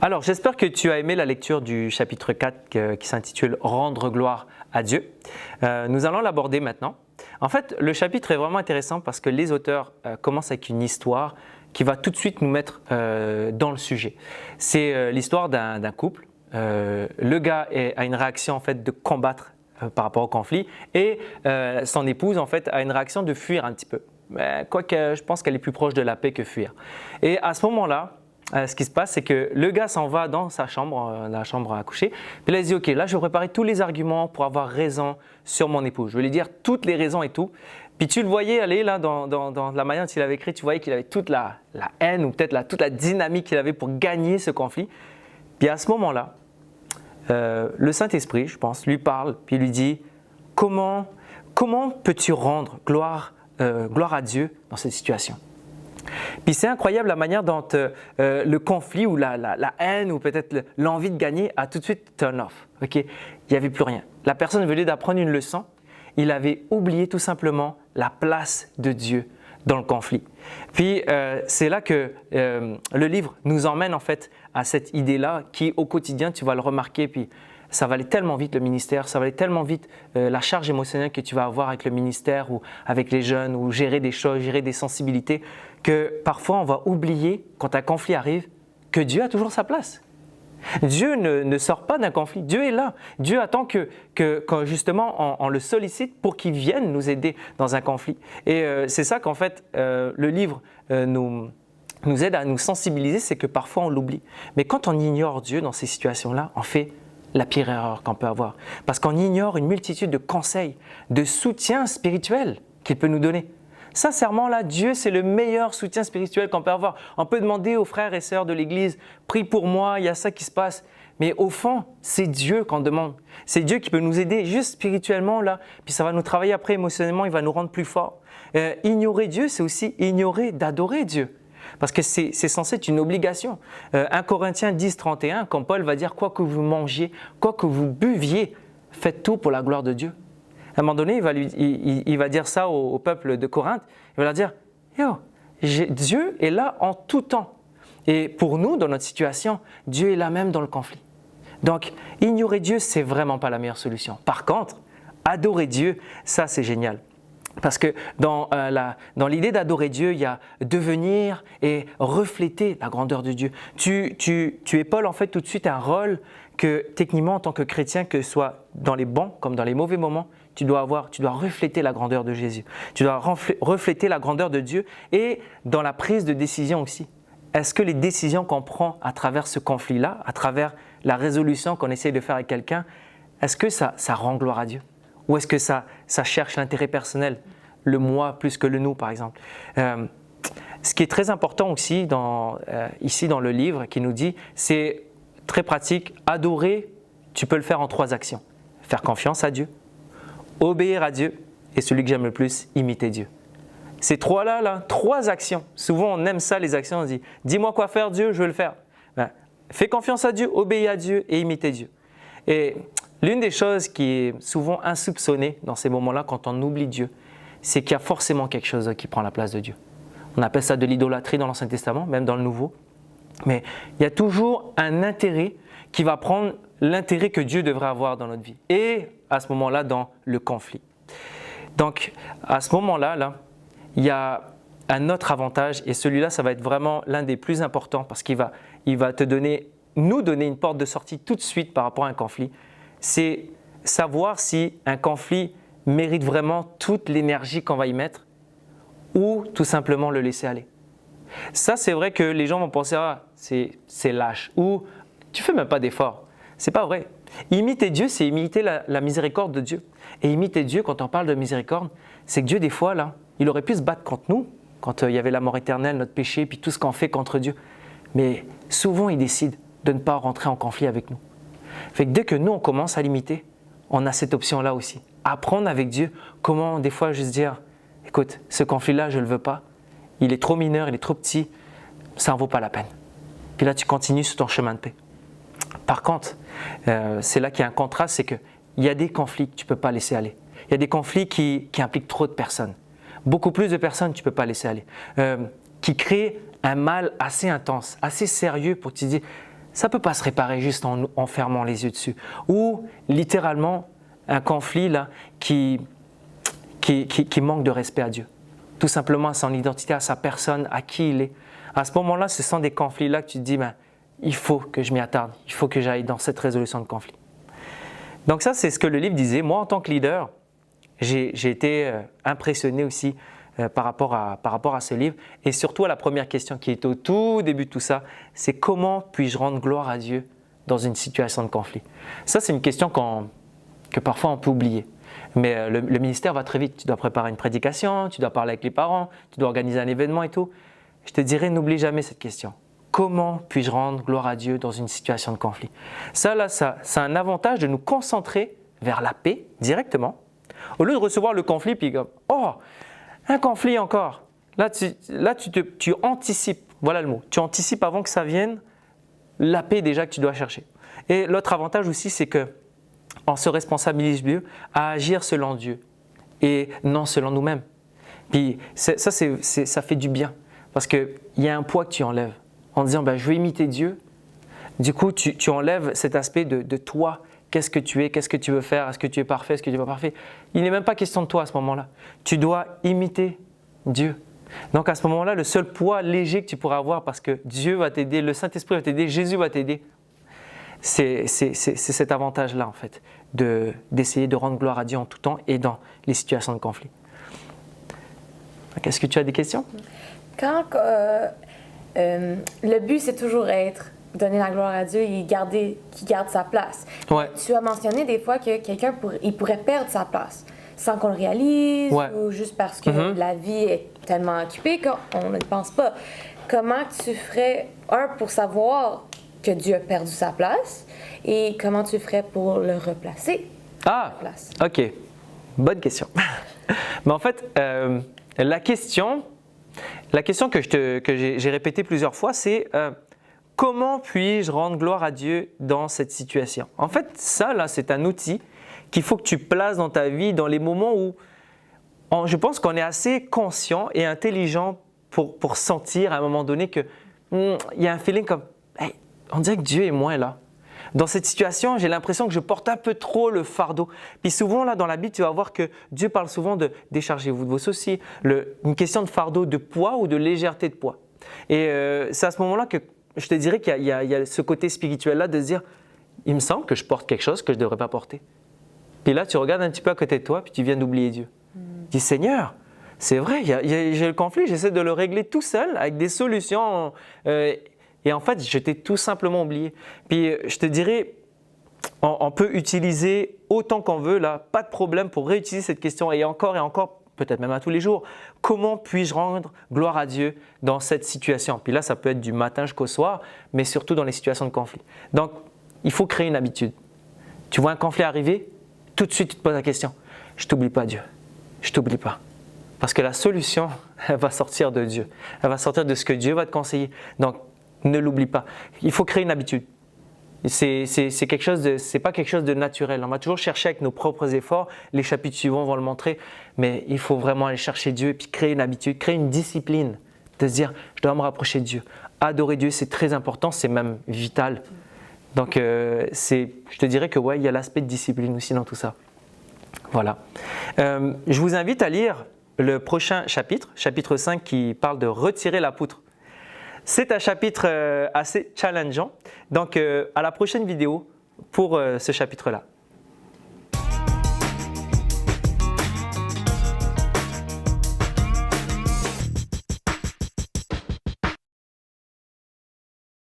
Alors, j'espère que tu as aimé la lecture du chapitre 4 qui s'intitule « Rendre gloire à Dieu ». Nous allons l'aborder maintenant. En fait, le chapitre est vraiment intéressant parce que les auteurs commencent avec une histoire qui va tout de suite nous mettre dans le sujet. C'est l'histoire d'un couple. Le gars a une réaction en fait de combattre par rapport au conflit et son épouse en fait a une réaction de fuir un petit peu. Quoique je pense qu'elle est plus proche de la paix que fuir. Et à ce moment-là, ce qui se passe, c'est que le gars s'en va dans sa chambre, la chambre à coucher. Puis là, il se dit, OK, là, je vais préparer tous les arguments pour avoir raison sur mon épouse. Je vais lui dire toutes les raisons et tout. Puis tu le voyais aller là dans la manière dont il avait écrit, tu voyais qu'il avait toute la haine ou peut-être toute la dynamique qu'il avait pour gagner ce conflit. Puis à ce moment-là, le Saint-Esprit, je pense, lui parle, puis lui dit, comment peux-tu rendre gloire à Dieu dans cette situation? Puis c'est incroyable la manière dont le conflit ou la haine ou peut-être l'envie de gagner a tout de suite turn off. Okay? Il n'y avait plus rien. La personne venait d'apprendre une leçon. Il avait oublié tout simplement la place de Dieu dans le conflit. Puis c'est là que le livre nous emmène en fait à cette idée-là qui au quotidien tu vas le remarquer. Puis ça va aller tellement vite le ministère, ça va aller tellement vite la charge émotionnelle que tu vas avoir avec le ministère ou avec les jeunes ou gérer des choses, gérer des sensibilités que parfois on va oublier quand un conflit arrive que Dieu a toujours sa place. Dieu ne sort pas d'un conflit, Dieu est là. Dieu attend que justement on le sollicite pour qu'il vienne nous aider dans un conflit. Et c'est ça qu'en fait le livre nous aide à nous sensibiliser, c'est que parfois on l'oublie. Mais quand on ignore Dieu dans ces situations-là, on fait la pire erreur qu'on peut avoir. Parce qu'on ignore une multitude de conseils, de soutien spirituel qu'il peut nous donner. Sincèrement, là, Dieu, c'est le meilleur soutien spirituel qu'on peut avoir. On peut demander aux frères et sœurs de l'Église, prie pour moi, il y a ça qui se passe. Mais au fond, c'est Dieu qu'on demande. C'est Dieu qui peut nous aider juste spirituellement, là. Puis ça va nous travailler après émotionnellement, il va nous rendre plus forts. Ignorer Dieu, c'est aussi ignorer d'adorer Dieu. Parce que c'est censé être une obligation. 1 Corinthiens 10, 31, quand Paul va dire « Quoi que vous mangiez, quoi que vous buviez, faites tout pour la gloire de Dieu ». À un moment donné, il va dire ça au peuple de Corinthe. Il va leur dire « Yo, Dieu est là en tout temps. » Et pour nous, dans notre situation, Dieu est là même dans le conflit. Donc, ignorer Dieu, c'est vraiment pas la meilleure solution. Par contre, adorer Dieu, ça c'est génial. Parce que dans l'idée d'adorer Dieu, il y a devenir et refléter la grandeur de Dieu. Tu épaules en fait tout de suite un rôle que techniquement en tant que chrétien, que ce soit dans les bons comme dans les mauvais moments, tu dois refléter la grandeur de Jésus. Tu dois refléter la grandeur de Dieu et dans la prise de décision aussi. Est-ce que les décisions qu'on prend à travers ce conflit-là, à travers la résolution qu'on essaie de faire avec quelqu'un, est-ce que ça rend gloire à Dieu? Ou est-ce que ça cherche l'intérêt personnel, le moi plus que le nous par exemple? Ce qui est très important aussi ici dans le livre qui nous dit, c'est très pratique, adorer, tu peux le faire en 3 actions. Faire confiance à Dieu, obéir à Dieu et celui que j'aime le plus, imiter Dieu. Ces 3 actions. Souvent on aime ça les actions, on dit « Dis-moi quoi faire Dieu, je veux le faire. » Fais confiance à Dieu, obéis à Dieu et imiter Dieu. Et l'une des choses qui est souvent insoupçonnée dans ces moments-là, quand on oublie Dieu, c'est qu'il y a forcément quelque chose qui prend la place de Dieu. On appelle ça de l'idolâtrie dans l'Ancien Testament, même dans le Nouveau. Mais il y a toujours un intérêt qui va prendre l'intérêt que Dieu devrait avoir dans notre vie. Et à ce moment-là, dans le conflit. Donc, à ce moment-là, il y a un autre avantage et celui-là, ça va être vraiment l'un des plus importants parce qu'il va nous donner une porte de sortie tout de suite par rapport à un conflit. C'est savoir si un conflit mérite vraiment toute l'énergie qu'on va y mettre ou tout simplement le laisser aller. Ça, c'est vrai que les gens vont penser « Ah, c'est lâche » ou « Tu fais même pas d'effort ». C'est pas vrai. Imiter Dieu, c'est imiter la miséricorde de Dieu. Et imiter Dieu, quand on parle de miséricorde, c'est que Dieu, des fois, là, il aurait pu se battre contre nous, quand il y avait la mort éternelle, notre péché, puis tout ce qu'on fait contre Dieu. Mais souvent, il décide de ne pas rentrer en conflit avec nous. Fait que dès que nous, on commence à l'imiter, on a cette option-là aussi. Apprendre avec Dieu comment, des fois, juste dire « Écoute, ce conflit-là, je ne le veux pas. Il est trop mineur, il est trop petit. Ça n'en vaut pas la peine. » Puis là, tu continues sur ton chemin de paix. Par contre, c'est là qu'il y a un contraste, c'est qu'il y a des conflits que tu ne peux pas laisser aller. Il y a des conflits qui impliquent trop de personnes. Beaucoup plus de personnes, tu ne peux pas laisser aller. Qui créent un mal assez intense, assez sérieux pour que tu te dises ça ne peut pas se réparer juste en fermant les yeux dessus. Ou littéralement, un conflit là, qui manque de respect à Dieu. Tout simplement à son identité, à sa personne, à qui il est. À ce moment-là, ce sont des conflits-là que tu te dis, il faut que je m'y attarde, il faut que j'aille dans cette résolution de conflit. Donc ça, c'est ce que le livre disait. Moi, en tant que leader, j'ai été impressionné aussi par rapport à ce livre. Et surtout à la première question qui est au tout début de tout ça, c'est comment puis-je rendre gloire à Dieu dans une situation de conflit? Ça, c'est une question que parfois on peut oublier. Mais le ministère va très vite. Tu dois préparer une prédication, tu dois parler avec les parents, tu dois organiser un événement et tout. Je te dirais, n'oublie jamais cette question. Comment puis-je rendre gloire à Dieu dans une situation de conflit? Ça, c'est un avantage de nous concentrer vers la paix directement, au lieu de recevoir le conflit, puis comme, oh, un conflit encore. Là, tu anticipes, voilà le mot, tu anticipes avant que ça vienne, la paix déjà que tu dois chercher. Et l'autre avantage aussi, c'est qu'on se responsabilise mieux à agir selon Dieu et non selon nous-mêmes. Puis ça fait du bien, parce qu'il y a un poids que tu enlèves. En disant, je vais imiter Dieu, du coup, tu enlèves cet aspect de toi. Qu'est-ce que tu es? Qu'est-ce que tu veux faire? Est-ce que tu es parfait? Est-ce que tu n'es pas parfait? Il n'est même pas question de toi à ce moment-là. Tu dois imiter Dieu. Donc à ce moment-là, le seul poids léger que tu pourras avoir, parce que Dieu va t'aider, le Saint-Esprit va t'aider, Jésus va t'aider, c'est cet avantage-là en fait, d'essayer de rendre gloire à Dieu en tout temps et dans les situations de conflit. Est-ce que tu as des questions? Quand le but, c'est toujours donner la gloire à Dieu et qu'il garde sa place. Ouais. Tu as mentionné des fois que quelqu'un pourrait perdre sa place sans qu'on le réalise ou juste parce que la vie est tellement occupée qu'on ne le pense pas. Comment tu ferais, pour savoir que Dieu a perdu sa place et comment tu ferais pour le replacer à sa place? OK. Bonne question. Mais en fait, la question que j'ai répétée plusieurs fois, c'est comment puis-je rendre gloire à Dieu dans cette situation? En fait, ça, là, c'est un outil qu'il faut que tu places dans ta vie dans les moments où je pense qu'on est assez conscient et intelligent pour sentir à un moment donné qu'il y a un feeling comme hey, on dirait que Dieu est moins là. Dans cette situation, j'ai l'impression que je porte un peu trop le fardeau. Puis souvent, là, dans la Bible, tu vas voir que Dieu parle souvent de « déchargez-vous de vos soucis », une question de fardeau, de poids ou de légèreté de poids. Et c'est à ce moment-là que je te dirais qu'il y a ce côté spirituel-là de se dire « il me semble que je porte quelque chose que je ne devrais pas porter ». Puis là, tu regardes un petit peu à côté de toi, puis tu viens d'oublier Dieu. Tu dis « Seigneur, c'est vrai, j'ai le conflit, j'essaie de le régler tout seul avec des solutions. Et en fait, je t'ai tout simplement oublié. » Puis je te dirais, on peut utiliser autant qu'on veut, là, pas de problème pour réutiliser cette question et encore, peut-être même à tous les jours. Comment puis-je rendre gloire à Dieu dans cette situation? Puis là, ça peut être du matin jusqu'au soir, mais surtout dans les situations de conflit. Donc, il faut créer une habitude. Tu vois un conflit arriver, tout de suite, tu te poses la question. Je t'oublie pas, Dieu. Je t'oublie pas. Parce que la solution, elle va sortir de Dieu. Elle va sortir de ce que Dieu va te conseiller. Donc, ne l'oublie pas. Il faut créer une habitude. C'est pas quelque chose de naturel. On va toujours chercher avec nos propres efforts. Les chapitres suivants vont le montrer. Mais il faut vraiment aller chercher Dieu et puis créer une habitude, créer une discipline. De se dire, je dois me rapprocher de Dieu. Adorer Dieu, c'est très important, c'est même vital. Donc, je te dirais que il y a l'aspect de discipline aussi dans tout ça. Voilà. Je vous invite à lire le prochain chapitre, chapitre 5, qui parle de retirer la poutre. C'est un chapitre assez challengeant. Donc, à la prochaine vidéo pour ce chapitre-là.